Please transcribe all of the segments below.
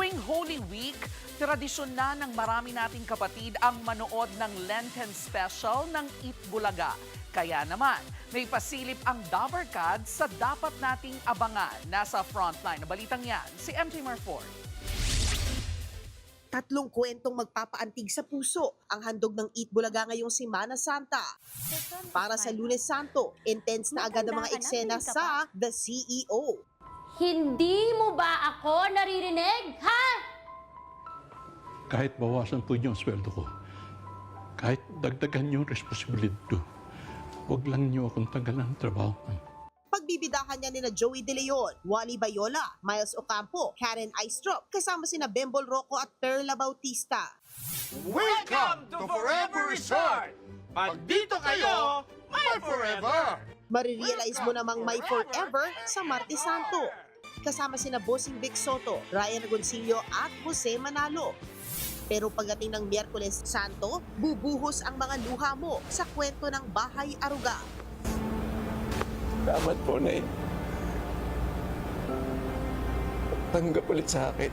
Tuwing Holy Week, tradisyon na ng marami nating kapatid ang manood ng Lenten Special ng Eat Bulaga. Kaya naman, may pasilip ang Dabarkad sa dapat nating abangan. Nasa frontline na balitang yan, si MJ Marfort. Tatlong kwentong magpapaantig sa puso ang handog ng Eat Bulaga ngayong Semana Santa. Para sa Lunes Santo, intense na agad ang mga eksena sa The CEO. Hindi mo ba ako naririnig, ha? Kahit bawasan po niyo ang sweldo ko, kahit dagdagan niyo ang responsibilidad ko, huwag lang niyo akong tanggalan ng trabaho. Pagbibidahan niya nina Joey De Leon, Wally Bayola, Miles Ocampo, Karen Aistrop, kasama sina Bembol Rocco at Perla Bautista. Welcome to Forever Resort! Pag dito kayo, may forever! Marirealize mo namang may forever sa Martes Santo. Kasama sina Bossing Vic Soto, Ryan Agoncillo at Jose Manalo. Pero pagdating ng Miyerkules Santo, bubuhos ang mga luha mo sa kwento ng Bahay Aruga. Salamat po, Nay. Tanggap ulit sa akin.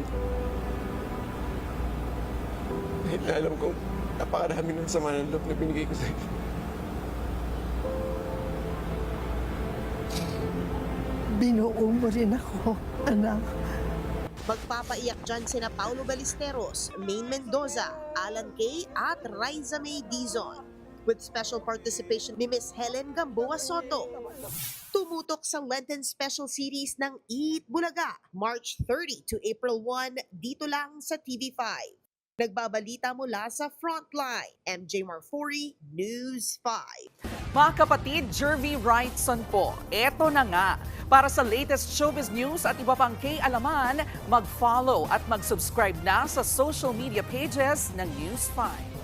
Dahil alam kong napakarami ng sama ng loob na binigay ko sa'yo. Binuo mo rin ako, anak. Magpapaiyak dyan sina Paulo Ballesteros, Maine Mendoza, Alan Kay at Raisa May Dizon. With special participation ni Miss Helen Gamboa Soto. Tumutok sa Lenten Special Series ng Eat Bulaga, March 30 to April 1, dito lang sa TV5. Nagbabalita mula sa Frontline, MJ Marfori, News 5. Mga kapatid, Jervy Wrightson po. Eto na nga. Para sa latest showbiz news at iba pang K-alaman, mag-follow at mag-subscribe na sa social media pages ng News 5.